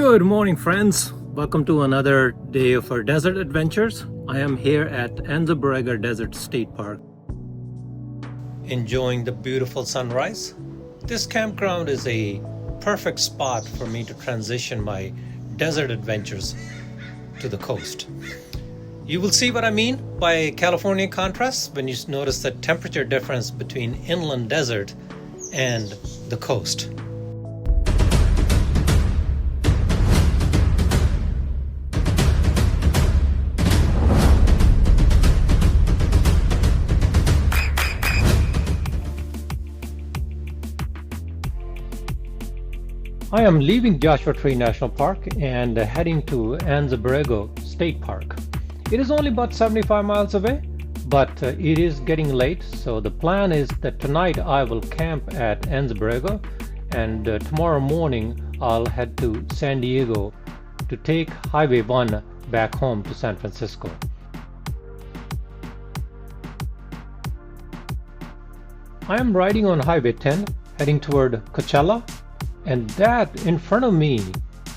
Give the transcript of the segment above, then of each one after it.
Good morning, friends. Welcome to another day of our desert adventures. I am here at Anza Borrego Desert State Park, enjoying the beautiful sunrise. This campground is a perfect spot for me to transition my desert adventures to the coast. You will see what I mean by California contrast when you notice the temperature difference between inland desert and the coast. I am leaving Joshua Tree National Park and heading to Anza Borrego State Park. It is only about 75 miles away, but it is getting late, so the plan is that tonight I will camp at Anza Borrego, and tomorrow morning I'll head to San Diego to take Highway 1 back home to San Francisco. I am riding on Highway 10 heading toward Coachella. And that in front of me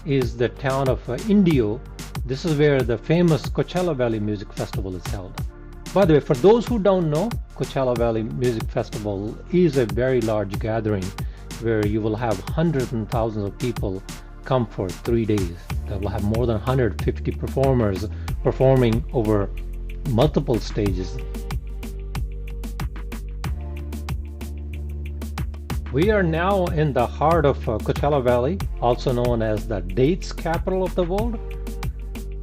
is the town of Indio. This is where the famous Coachella Valley Music Festival is held. By the way, for those who don't know, Coachella Valley Music Festival is a very large gathering where you will have hundreds and thousands of people come for 3 days. That will have more than 150 performers performing over multiple stages. We are now in the heart of Coachella Valley, also known as the dates capital of the world.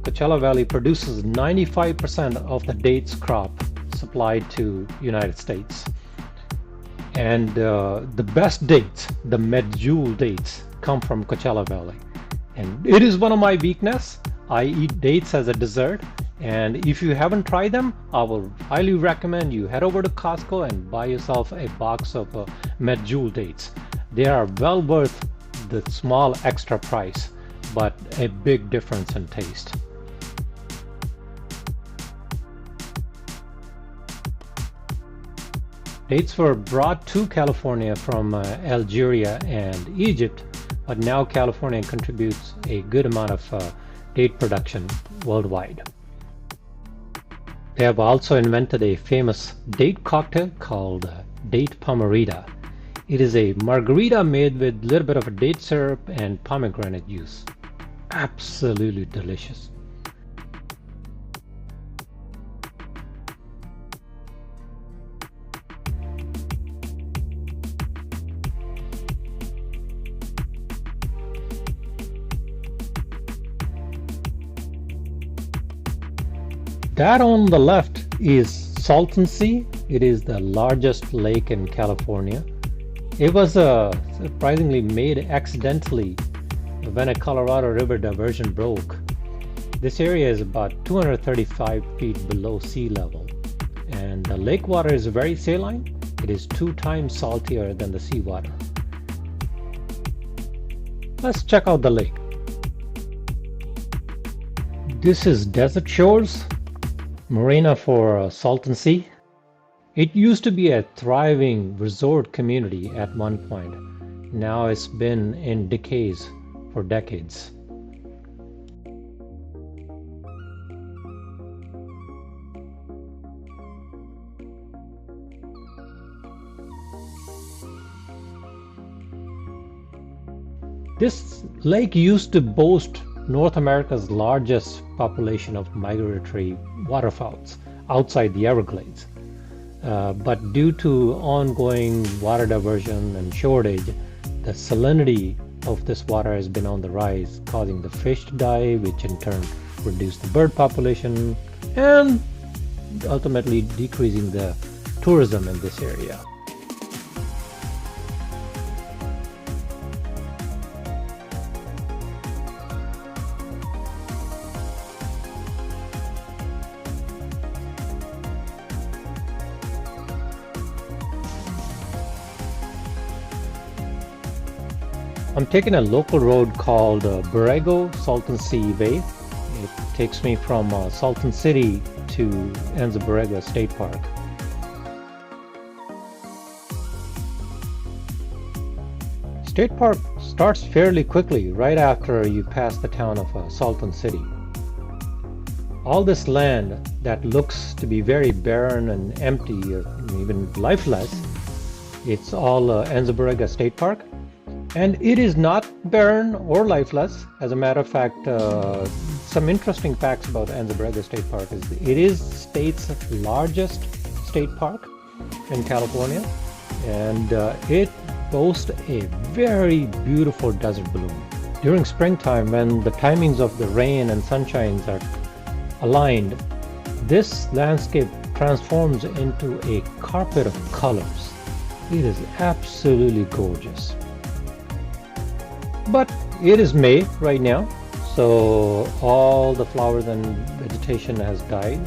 Coachella Valley produces 95% of the dates crop supplied to United States. And the best dates, the Medjool dates, come from Coachella Valley. And it is one of my weaknesses. I eat dates as a dessert. And if you haven't tried them, I will highly recommend you head over to Costco and buy yourself a box of Medjool dates. They are well worth the small extra price, but a big difference in taste. Dates were brought to California from Algeria and Egypt, but now California contributes a good amount of date production worldwide. They have also invented a famous date cocktail called Date-pomo-rita. It is a margarita made with a little bit of date syrup and pomegranate juice. Absolutely delicious. That on the left is Salton Sea. It is the largest lake in California. It was surprisingly made accidentally when a Colorado River diversion broke. This area is about 235 feet below sea level, and the lake water is very saline. It is 2 times saltier than the seawater. Let's check out the lake. This is Desert Shores, Marina for Salton Sea. It used to be a thriving resort community at one point. Now it's been in decays for decades. This lake used to boast North America's largest population of migratory waterfowls outside the Everglades. But due to ongoing water diversion and shortage, the salinity of this water has been on the rise, causing the fish to die, which in turn reduced the bird population and ultimately decreasing the tourism in this area. I'm taking a local road called Borrego Salton Sea Way. It takes me from Salton City to Anza Borrego State Park. State Park starts fairly quickly right after you pass the town of Salton City. All this land that looks to be very barren and empty or even lifeless, it's all Anza Borrego State Park. And it is not barren or lifeless. As a matter of fact, some interesting facts about Anza Borrego State Park is it is the state's largest state park in California, and it boasts a very beautiful desert bloom. During springtime, when the timings of the rain and sunshines are aligned, this landscape transforms into a carpet of colors. It is absolutely gorgeous. But it is May right now, so all the flowers and vegetation has died.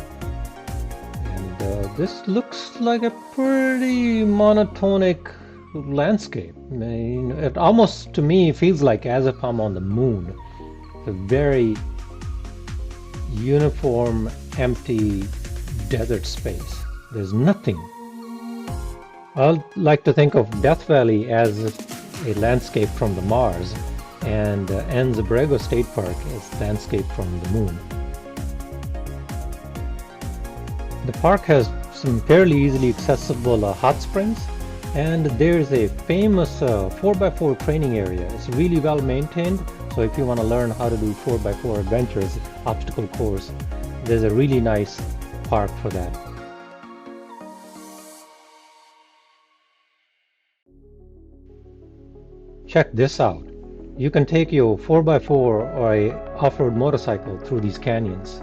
And this looks like a pretty monotonic landscape. I mean, it almost, to me, feels like as if I'm on the moon. It's a very uniform, empty desert space. There's nothing. I like to think of Death Valley as a landscape from the Mars, and Anza Borrego State Park is landscape from the moon. The park has some fairly easily accessible hot springs, and there's a famous 4x4 training area. It's really well maintained, so if you want to learn how to do 4x4 adventures, obstacle course, there's a really nice park for that. Check this out. You can take your 4x4 or a off-road motorcycle through these canyons.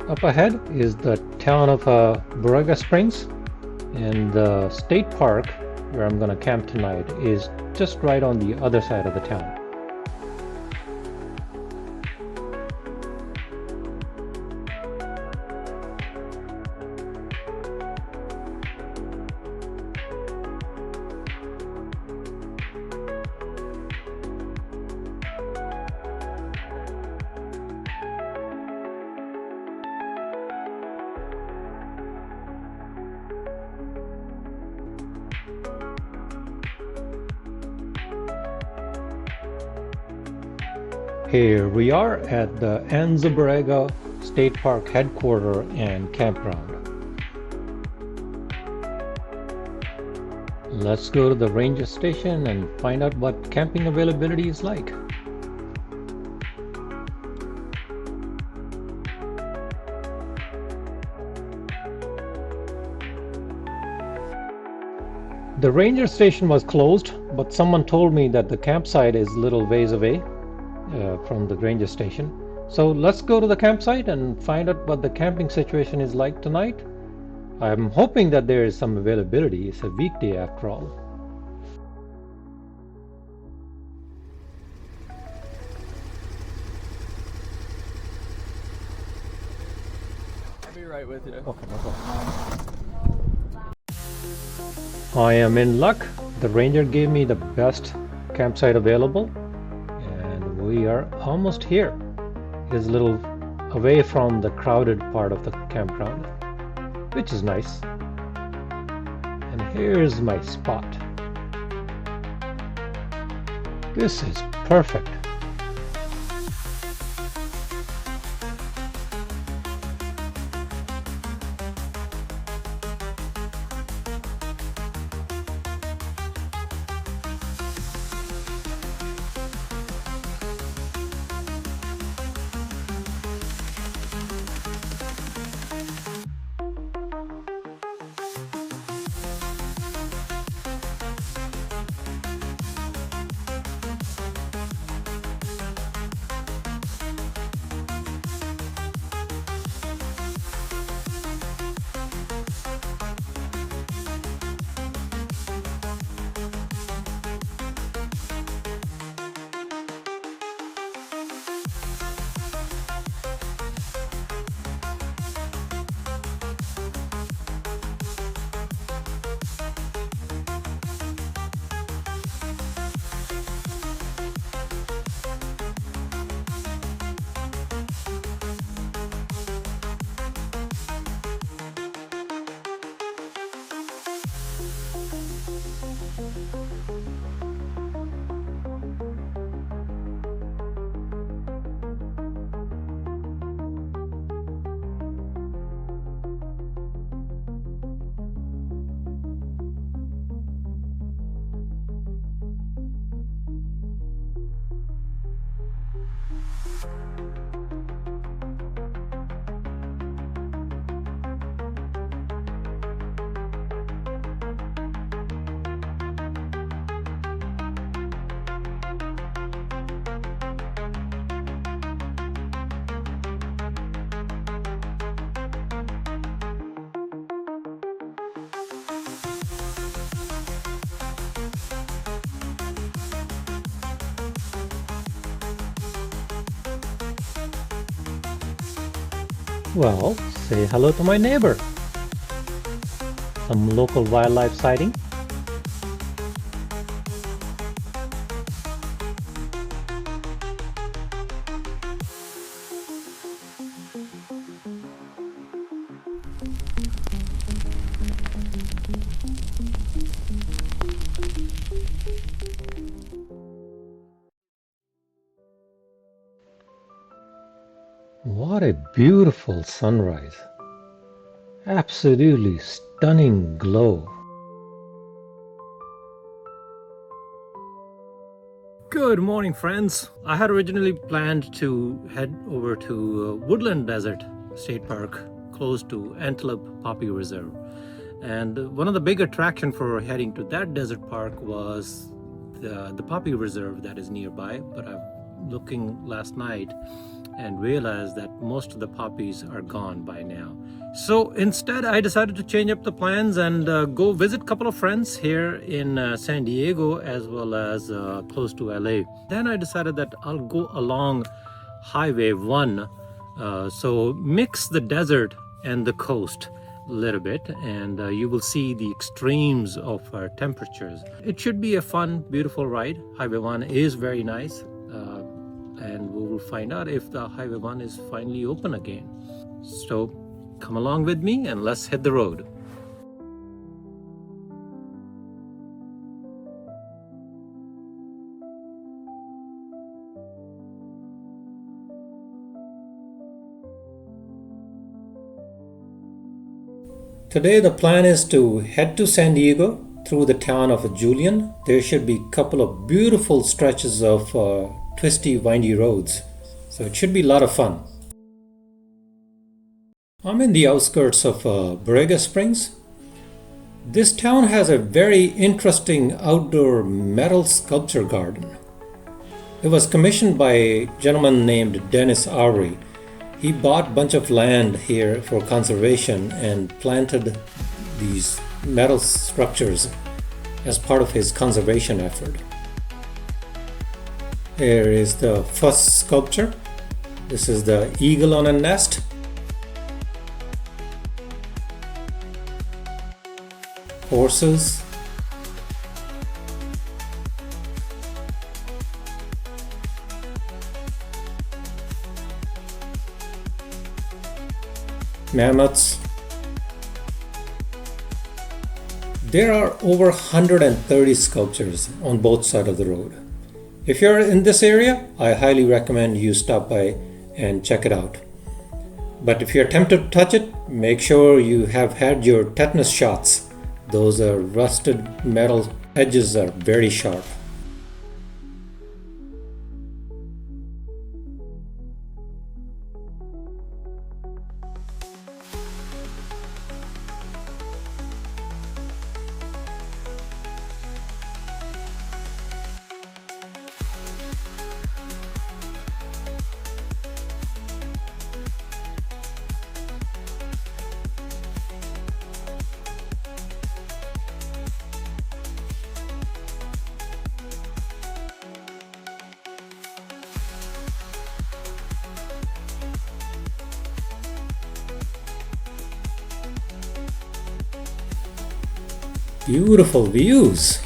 Up ahead is the town of Borrego Springs, and the state park where I'm going to camp tonight is just right on the other side of the town. Here we are at the Anza Borrego State Park headquarters and campground. Let's go to the ranger station and find out what camping availability is like. The ranger station was closed, but someone told me that the campsite is a little ways away from the ranger station. So let's go to the campsite and find out what the camping situation is like tonight. I'm hoping that there is some availability. It's a weekday after all. I'll be right with you. Okay, no problem. I am in luck. The ranger gave me the best campsite available, and we are almost here. It's a little away from the crowded part of the campground, which is nice. And here's my spot. This is perfect. Well, say hello to my neighbor. Some local wildlife sighting. What a beautiful sunrise. Absolutely stunning glow. Good morning, friends. I had originally planned to head over to Woodland Desert State Park, close to Antelope Poppy Reserve. And one of the big attractions for heading to that desert park was the Poppy Reserve that is nearby. But I'm looking last night and realized that most of the poppies are gone by now. So instead, I decided to change up the plans and go visit a couple of friends here in San Diego as well as close to LA. Then I decided that I'll go along Highway 1, so mix the desert and the coast a little bit, and you will see the extremes of temperatures. It should be a fun, beautiful ride. Highway 1 is very nice. And we will find out if the Highway 1 is finally open again. So come along with me and let's hit the road. Today the plan is to head to San Diego through the town of Julian. There should be a couple of beautiful stretches of twisty, windy roads. So it should be a lot of fun. I'm in the outskirts of Borrego Springs. This town has a very interesting outdoor metal sculpture garden. It was commissioned by a gentleman named Dennis Avery. He bought a bunch of land here for conservation and planted these metal structures as part of his conservation effort. Here is the first sculpture. This is the eagle on a nest. Horses. Mammoths. There are over 130 sculptures on both sides of the road. If you're in this area, I highly recommend you stop by and check it out. But if you're tempted to touch it, make sure you have had your tetanus shots. Those rusted metal edges are very sharp. Beautiful views.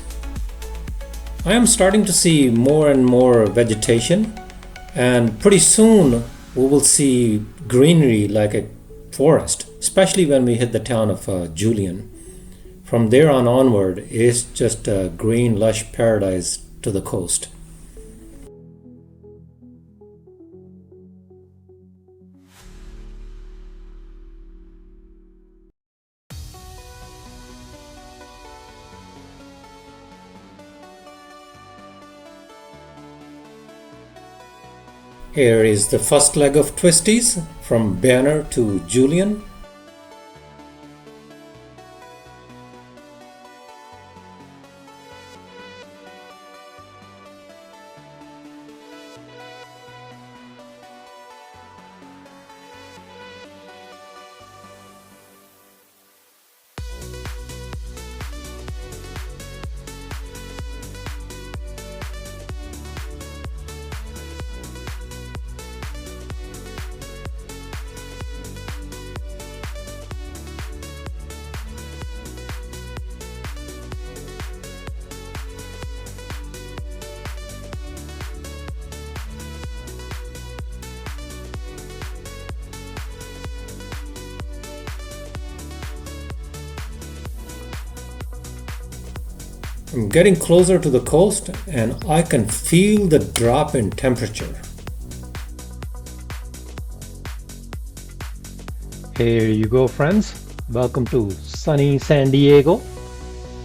I am starting to see more and more vegetation, and pretty soon we will see greenery like a forest, especially when we hit the town of Julian. From there on onward, it's just a green, lush paradise to the coast. Here is the first leg of Twisties from Banner to Julian. I'm getting closer to the coast and I can feel the drop in temperature. Here you go, friends. Welcome to sunny San Diego.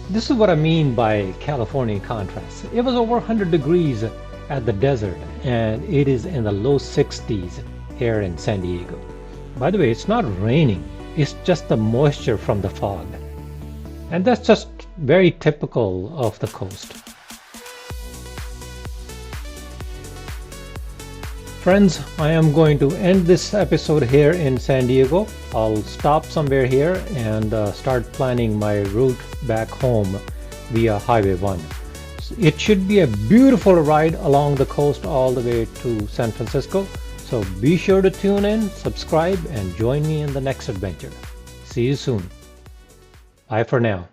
This is what I mean by California contrast. It was over 100 degrees at the desert and it is in the low 60s here in San Diego. By the way, it's not raining, it's just the moisture from the fog. And that's just very typical of the coast. Friends, I am going to end this episode here in San Diego. I'll stop somewhere here and start planning my route back home via Highway 1. It should be a beautiful ride along the coast all the way to San Francisco. So be sure to tune in, subscribe, and join me in the next adventure. See you soon. Bye for now.